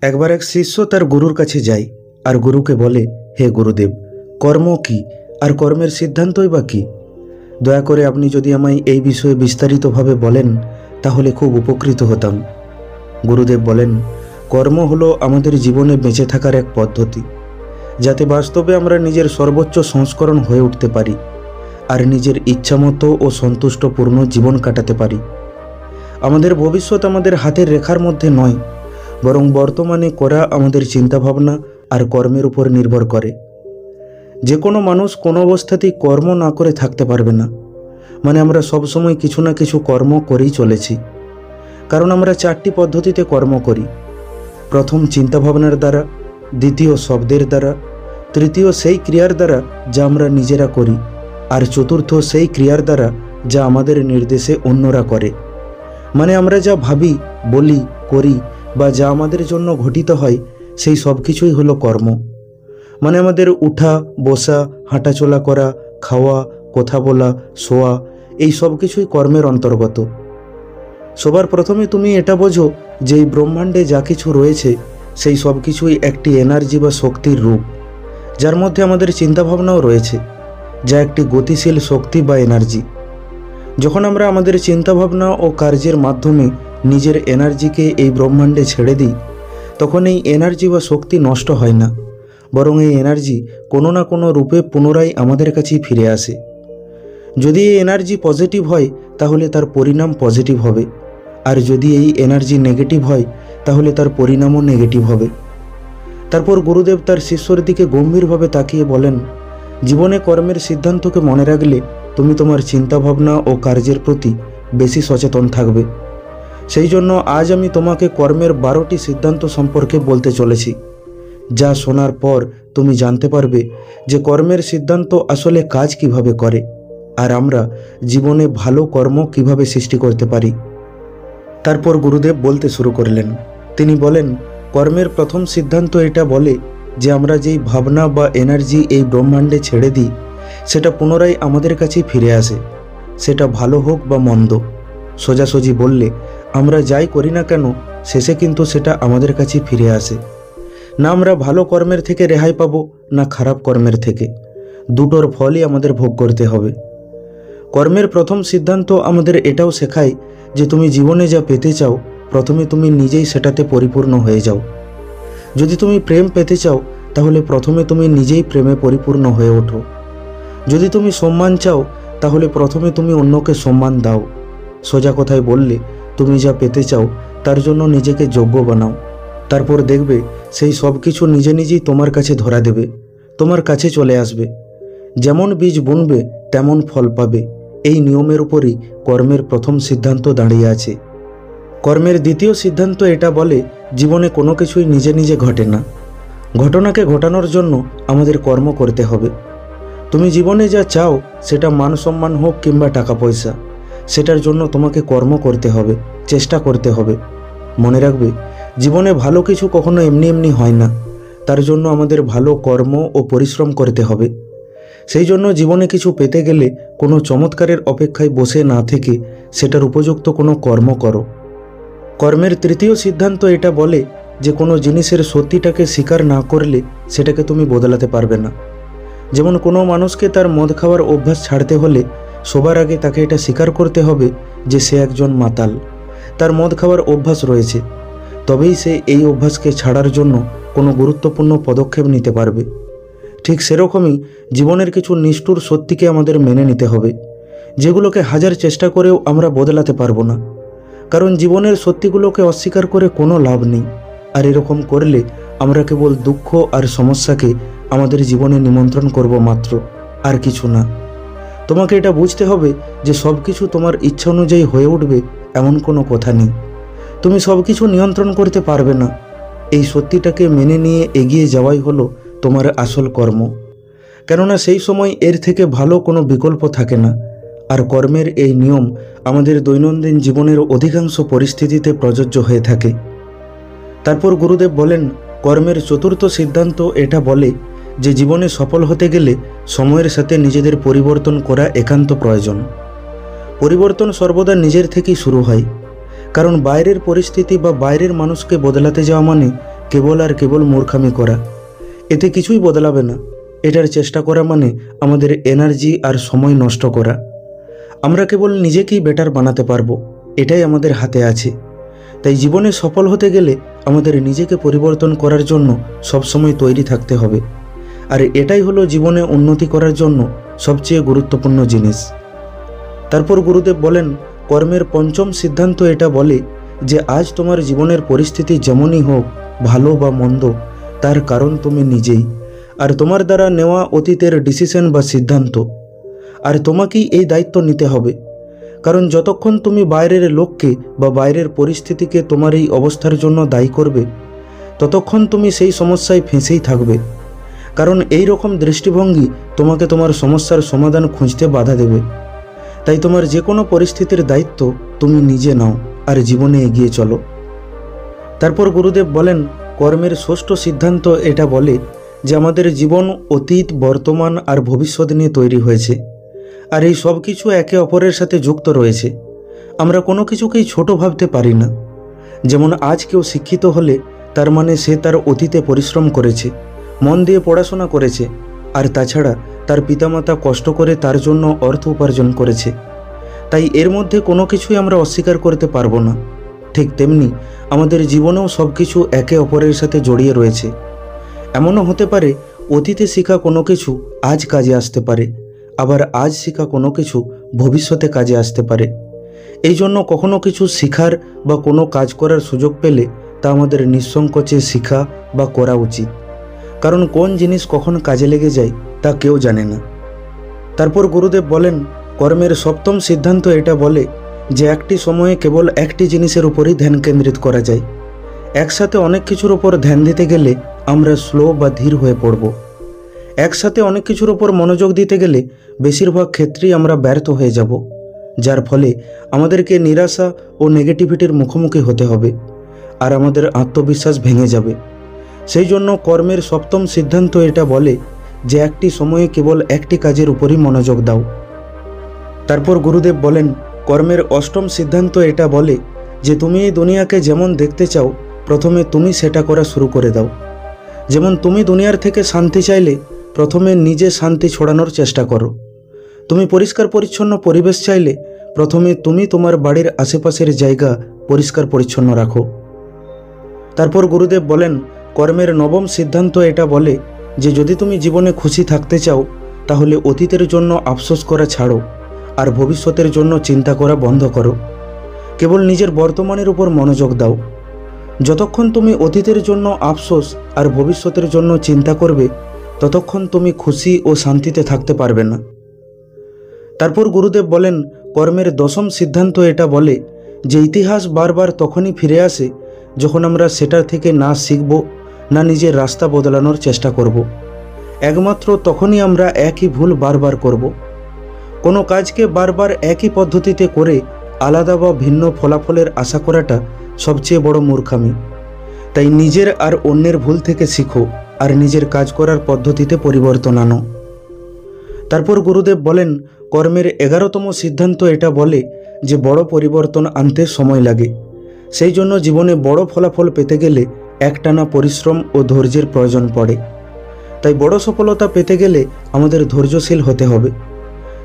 একবার এক শিষ্য তার গুরুর কাছে যায় আর গুরুকে বলে, হে গুরুদেব, কর্ম কি আর কর্মের সিদ্ধান্তই বা কী? দয়া করে আপনি যদি আমায় এই বিষয়ে বিস্তারিতভাবে বলেন তাহলে খুব উপকৃত হতাম। গুরুদেব বলেন, কর্ম হলো আমাদের জীবনে বেঁচে থাকার এক পদ্ধতি, যাতে বাস্তবে আমরা নিজের সর্বোচ্চ সংস্করণ হয়ে উঠতে পারি আর নিজের ইচ্ছামতো ও সন্তুষ্টপূর্ণ জীবন কাটাতে পারি। আমাদের ভবিষ্যৎ আমাদের হাতের রেখার মধ্যে নয়, বরং বর্তমানে করা আমাদের চিন্তাভাবনা আর কর্মের উপর নির্ভর করে। যে কোনো মানুষ কোনো অবস্থাতেই কর্ম না করে থাকতে পারবে না। মানে আমরা সবসময় কিছু না কিছু কর্ম করেই চলেছি, কারণ আমরা 4টি পদ্ধতিতে কর্ম করি। প্রথম চিন্তাভাবনার দ্বারা, দ্বিতীয় শব্দের দ্বারা, তৃতীয় সেই ক্রিয়ার দ্বারা যা আমরা নিজেরা করি, আর চতুর্থ সেই ক্রিয়ার দ্বারা যা আমাদের নির্দেশে অন্যরা করে। মানে আমরা যা ভাবি, বলি, করি বা যা আমাদের জন্য ঘটিত হয় সেই সব কিছুই হলো কর্ম। মানে আমাদের উঠা, বসা, হাঁটাচলা করা, খাওয়া, কথা বলা, শোয়া, এই সব কিছুই কর্মের অন্তর্গত। সবার প্রথমে তুমি এটা বোঝো যে এই ব্রহ্মাণ্ডে যা কিছু রয়েছে সেই সব কিছুই একটি এনার্জি বা শক্তির রূপ, যার মধ্যে আমাদের চিন্তাভাবনাও রয়েছে, যা একটি গতিশীল শক্তি বা এনার্জি। যখন আমরা আমাদের চিন্তাভাবনা ও কার্যের মাধ্যমে নিজের এনার্জিকে এই ব্রহ্মাণ্ডে ছেড়ে দিই, তখন এই এনার্জি বা শক্তি নষ্ট হয় না, বরং এই এনার্জি কোনো না কোনো রূপে পুনরায় আমাদের কাছেই ফিরে আসে। যদি এই এনার্জি পজিটিভ হয় তাহলে তার পরিণাম পজিটিভ হবে, আর যদি এই এনার্জি নেগেটিভ হয় তাহলে তার পরিণামও নেগেটিভ হবে। তারপর গুরুদেব তার শিষ্যর দিকে গম্ভীরভাবে তাকিয়ে বলেন, জীবনে কর্মের সিদ্ধান্তকে মনে রাখলে তুমি তোমার চিন্তাভাবনা ও কার্যের প্রতি বেশি সচেতন থাকবে। সেই জন্য আজ আমি তোমাকে কর্মের 12টি সিদ্ধান্ত সম্পর্কে বলতে চলেছি, যা শোনার পর তুমি জানতে পারবে যে কর্মের সিদ্ধান্ত আসলে কাজ কিভাবে করে আর আমরা জীবনে ভালো কর্ম কিভাবে সৃষ্টি করতে পারি। তারপর গুরুদেব বলতে শুরু করলেন। তিনি বলেন, কর্মের প্রথম সিদ্ধান্ত এটা বলে যে আমরা যেই ভাবনা বা এনার্জি এই ব্রহ্মাণ্ডে ছেড়ে দিই সেটা পুনরায় আমাদের কাছেই ফিরে আসে, সেটা ভালো হোক বা মন্দ। সোজাসুজি বললে আমরা যাই করি না কেন শেষে কিন্তু সেটা আমাদের কাছেই ফিরে আসে। না আমরা ভালো কর্মের থেকে রেহাই পাবো, না খারাপ কর্মের থেকে। দুটোর ফলই আমাদের ভোগ করতে হবে। কর্মের প্রথম সিদ্ধান্ত আমাদের এটাও শেখায় যে তুমি জীবনে যা পেতে চাও প্রথমে তুমি নিজেই সেটাতে পরিপূর্ণ হয়ে যাও। যদি তুমি প্রেম পেতে চাও তাহলে প্রথমে তুমি নিজেই প্রেমে পরিপূর্ণ হয়ে ওঠো। যদি তুমি সম্মান চাও তাহলে প্রথমে তুমি অন্যকে সম্মান দাও। সোজা কথায় বললে তুমি যা পেতে চাও তার জন্য নিজেকে যোগ্য বানাও। তারপর দেখবে সেই সব কিছু নিজে নিজেই তোমার কাছে ধরা দেবে, তোমার কাছে চলে আসবে। যেমন বীজ বুনবে তেমন ফল পাবে। এই নিয়মের উপরই কর্মের প্রথম সিদ্ধান্ত দাঁড়িয়ে আছে। কর্মের দ্বিতীয় সিদ্ধান্ত এটা বলে জীবনে কোনো কিছুই নিজে নিজে ঘটে না। ঘটনাকে ঘটানোর জন্য আমাদের কর্ম করতে হবে। তুমি জীবনে যা চাও, সেটা মান সম্মান হোক কিংবা টাকা পয়সা, সেটার জন্য তোমাকে কর্ম করতে হবে, চেষ্টা করতে হবে। মনে রাখবে, জীবনে ভালো কিছু কখনো এমনি এমনি হয় না, তার জন্য আমাদের ভালো কর্ম ও পরিশ্রম করতে হবে। সেই জন্য জীবনে কিছু পেতে গেলে কোনো চমৎকারের অপেক্ষায় বসে না থেকে সেটার উপযুক্ত কোনো কর্ম করো। কর্মের তৃতীয় সিদ্ধান্ত এটা বলে যে কোনো জিনিসের সত্যিটাকে স্বীকার না করলে সেটাকে তুমি বদলাতে পারবে না। যেমন কোনো মানুষকে তার মদ খাওয়ার অভ্যাস ছাড়তে হলে সবার আগে তাকে এটা স্বীকার করতে হবে যে সে একজন মাতাল, তার মদ খাওয়ার অভ্যাস রয়েছে, তবেই সে এই অভ্যাসকে ছাড়ার জন্য কোনো গুরুত্বপূর্ণ পদক্ষেপ নিতে পারবে। ঠিক সেরকমই জীবনের কিছু নিষ্ঠুর সত্যিকে আমাদের মেনে নিতে হবে, যেগুলোকে হাজার চেষ্টা করেও আমরা বদলাতে পারবো না। কারণ জীবনের সত্যিগুলোকে অস্বীকার করে কোনো লাভ নেই, আর এরকম করলে আমরা কেবল দুঃখ আর সমস্যাকে আমাদের জীবনে নিমন্ত্রণ করব মাত্র, আর কিছু না। তোমাকে এটা বুঝতে হবে যে সব কিছু তোমার ইচ্ছা অনুযায়ী হয়ে উঠবে এমন কোনো কথা নেই। তুমি সব কিছু নিয়ন্ত্রণ করতে পারবে না। এই সত্যিটাকে মেনে নিয়ে এগিয়ে যাওয়াই হলো তোমার আসল কর্ম, কেননা সেই সময় এর থেকে ভালো কোনো বিকল্প থাকে না। আর কর্মের এই নিয়ম আমাদের দৈনন্দিন জীবনের অধিকাংশ পরিস্থিতিতে প্রযোজ্য হয়ে থাকে। তারপর গুরুদেব বলেন, কর্মের চতুর্থ সিদ্ধান্ত এটা বলে যে জীবনে সফল হতে গেলে সময়ের সাথে নিজেদের পরিবর্তন করা একান্ত প্রয়োজন। পরিবর্তন সর্বদা নিজের থেকেই শুরু হয়, কারণ বাইরের পরিস্থিতি বা বাইরের মানুষকে বদলাতে যাওয়া মানে কেবল আর কেবল মূর্খামি করা। এতে কিছুই বদলাবে না। এটার চেষ্টা করা মানে আমাদের এনার্জি আর সময় নষ্ট করা। আমরা কেবল নিজেকেই বেটার বানাতে পারবো, এটাই আমাদের হাতে আছে। তাই জীবনে সফল হতে গেলে আমাদের নিজেকে পরিবর্তন করার জন্য সবসময় তৈরি থাকতে হবে। আর এটাই হলো জীবনে উন্নতি করার জন্য সবচেয়ে গুরুত্বপূর্ণ জিনিস। তারপর গুরুদেব বলেন, কর্মের পঞ্চম সিদ্ধান্ত এটা বলে যে আজ তোমার জীবনের পরিস্থিতি যেমনই হোক, ভালো বা মন্দ, তার কারণ তুমি নিজেই, আর তোমার দ্বারা নেওয়া অতীতের ডিসিশন বা সিদ্ধান্ত। আর তোমাকেই এই দায়িত্ব নিতে হবে। কারণ যতক্ষণ তুমি বাইরের লোককে বা বাইরের পরিস্থিতিকে তোমার এই অবস্থার জন্য দায়ী করবে, ততক্ষণ তুমি সেই সমস্যায় ফেঁসেই থাকবে। কারণ এই রকম দৃষ্টিভঙ্গি তোমাকে তোমার সমস্যার সমাধান খুঁজতে বাধা দেবে। তাই তোমার যে কোনো পরিস্থিতির দায়িত্ব তুমি নিজে নাও আর জীবনে এগিয়ে চলো। তারপর গুরুদেব বলেন, কর্মের ষষ্ঠ সিদ্ধান্ত এটা বলে যে আমাদের জীবন অতীত, বর্তমান আর ভবিষ্যৎ নিয়ে তৈরি হয়েছে। আর এই সব কিছু একে অপরের সাথে যুক্ত রয়েছে। আমরা কোনো কিছুকেই ছোট ভাবতে পারি না। যেমন আজ কেউ শিক্ষিত হলে তার মানে সে তার অতীতে পরিশ্রম করেছে, মন দিয়ে পড়াশোনা করেছে, আর তাছাড়া তার পিতামাতা কষ্ট করে তার জন্য অর্থ উপার্জন করেছে। তাই এর মধ্যে কোনো কিছুই আমরা অস্বীকার করতে পারবো না। ঠিক তেমনি আমাদের জীবনেও সব কিছু একে অপরের সাথে জড়িয়ে রয়েছে। এমনও হতে পারে অতীতে শেখা কোনো কিছু আজ কাজে আসতে পারে, আবার আজ শেখা কোনো কিছু ভবিষ্যতে কাজে আসতে পারে। এই জন্য কখনো কিছু শেখার বা কোনো কাজ করার সুযোগ পেলে তা আমাদের নিঃসংকোচে শেখা বা করা উচিত। কারণ কোন জিনিস কখন কাজে লেগে যায় তা কেউ জানে না। তারপর গুরুদেব বলেন, কর্মের সপ্তম সিদ্ধান্ত এটা বলে যে একটি সময়ে কেবল একটি জিনিসের উপরই ধ্যান কেন্দ্রিত করা যায়। একসাথে অনেক কিছুর ওপর ধ্যান দিতে গেলে আমরা স্লো বা ধীর হয়ে পড়ব। একসাথে অনেক কিছুর ওপর মনোযোগ দিতে গেলে বেশিরভাগ ক্ষেত্রেই আমরা ব্যর্থ হয়ে যাব, যার ফলে আমাদেরকে নিরাশা ও নেগেটিভিটির মুখোমুখি হতে হবে, আর আমাদের আত্মবিশ্বাস ভেঙে যাবে। সেই জন্য কর্মের সপ্তম সিদ্ধান্ত এটা বলে যে একটি সময়ে কেবল একটি কাজের উপরই মনোযোগ দাও। তারপর গুরুদেব বলেন, কর্মের অষ্টম সিদ্ধান্ত এটা বলে যে তুমি এই দুনিয়াকে যেমন দেখতে চাও, প্রথমে তুমি সেটা করা শুরু করে দাও। যেমন তুমি দুনিয়ার থেকে শান্তি চাইলে প্রথমে নিজে শান্তি ছড়ানোর চেষ্টা করো। তুমি পরিষ্কার পরিচ্ছন্ন পরিবেশ চাইলে প্রথমে তুমি তোমার বাড়ির আশেপাশের জায়গা পরিষ্কার পরিচ্ছন্ন রাখো। তারপর গুরুদেব বলেন, কর্মের নবম সিদ্ধান্ত এটা বলে যে যদি তুমি জীবনে খুশি থাকতে চাও, তাহলে অতীতের জন্য আফসোস করা ছাড়ো আর ভবিষ্যতের জন্য চিন্তা করা বন্ধ করো। কেবল নিজের বর্তমানের উপর মনোযোগ দাও। যতক্ষণ তুমি অতীতের জন্য আফসোস আর ভবিষ্যতের জন্য চিন্তা করবে, ততক্ষণ তুমি খুশি ও শান্তিতে থাকতে পারবে না। তারপর গুরুদেব বলেন, কর্মের দশম সিদ্ধান্ত এটা বলে যে ইতিহাস বারবার তখনই ফিরে আসে যখন আমরা সেটার থেকে না শিখব, না নিজের রাস্তা বদলানোর চেষ্টা করব। একমাত্র তখনই আমরা একই ভুল বারবার করব। কোনো কাজকে বারবার একই পদ্ধতিতে করে আলাদা বা ভিন্ন ফলাফলের আশা করাটা সবচেয়ে বড় মূর্খামি। তাই নিজের আর অন্যের ভুল থেকে শিখো আর নিজের কাজ করার পদ্ধতিতে পরিবর্তন আনো। তারপর গুরুদেব বলেন, কর্মের 11তম সিদ্ধান্ত এটা বলে যে বড় পরিবর্তন আনতে সময় লাগে। সেই জন্য জীবনে বড় ফলাফল পেতে গেলে একটানা পরিশ্রম ও ধৈর্যের প্রয়োজন পড়ে। তাই বড় সফলতা পেতে গেলে আমাদের ধৈর্যশীল হতে হবে।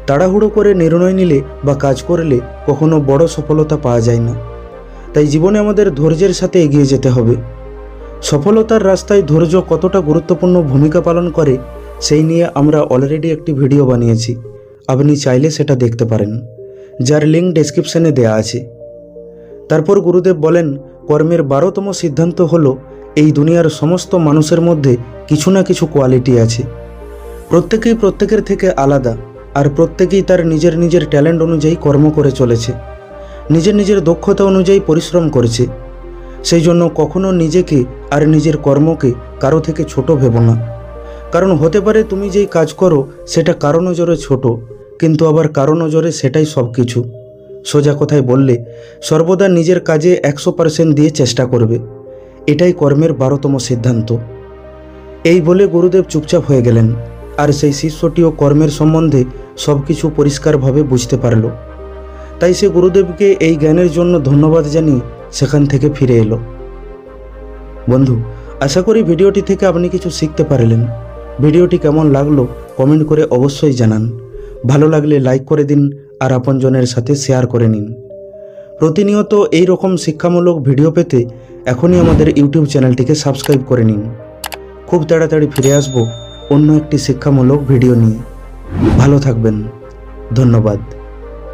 তাড়াহুড়ো করে নির্ণয় নিলে বা কাজ করলে কখনো বড় সফলতা পাওয়া যায় না। তাই জীবনে আমাদের ধৈর্যের সাথে এগিয়ে যেতে হবে। সফলতার রাস্তায় ধৈর্য কতটা গুরুত্বপূর্ণ ভূমিকা পালন করে সেই নিয়ে আমরা অলরেডি একটি ভিডিও বানিয়েছি, আপনি চাইলে সেটা দেখতে পারেন, যার লিঙ্ক ডেসক্রিপশনে দেয়া আছে। তারপর গুরুদেব বলেন, কর্মের 12তম সিদ্ধান্ত হলো এই দুনিয়ার সমস্ত মানুষের মধ্যে কিছু না কিছু কোয়ালিটি আছে। প্রত্যেকেই প্রত্যেকের থেকে আলাদা, আর প্রত্যেকেই তার নিজের নিজের ট্যালেন্ট অনুযায়ী কর্ম করে চলেছে, নিজের নিজের দক্ষতা অনুযায়ী পরিশ্রম করেছে। সেই জন্য কখনো নিজেকে আর নিজের কর্মকে কারো থেকে ছোট ভেবো না। কারণ হতে পারে তুমি যেই কাজ করো সেটা কারো নজরে ছোট, কিন্তু আবার কারো নজরে সেটাই সব কিছু। সোজা কথায় বললে সর্বদা নিজের কাজে 100% দিয়ে চেষ্টা করবে। এটাই কর্মের 12তম সিদ্ধান্ত। এই বলে গুরুদেব চুপচাপ হয়ে গেলেন, আর সেই শিষ্যটিও কর্মের সম্বন্ধে সব কিছু পরিষ্কারভাবে বুঝতে পারল। তাই সে গুরুদেবকে এই জ্ঞানের জন্য ধন্যবাদ জানিয়ে সেখান থেকে ফিরে এলো। বন্ধু, আশা করি ভিডিওটি থেকে আপনি কিছু শিখতে পারলেন। ভিডিওটি কেমন লাগলো কমেন্ট করে অবশ্যই জানান। ভালো লাগলে লাইক করে দিন আর আপনজনের সাথে শেয়ার করে নিন। প্রতিনিয়ত এই রকম শিক্ষামূলক ভিডিও পেতে এখনই আমাদের ইউটিউব চ্যানেলটিকে সাবস্ক্রাইব করে নিন। খুব তাড়াতাড়ি ফিরে আসব অন্য একটি শিক্ষামূলক ভিডিও নিয়ে। ভালো থাকবেন। ধন্যবাদ।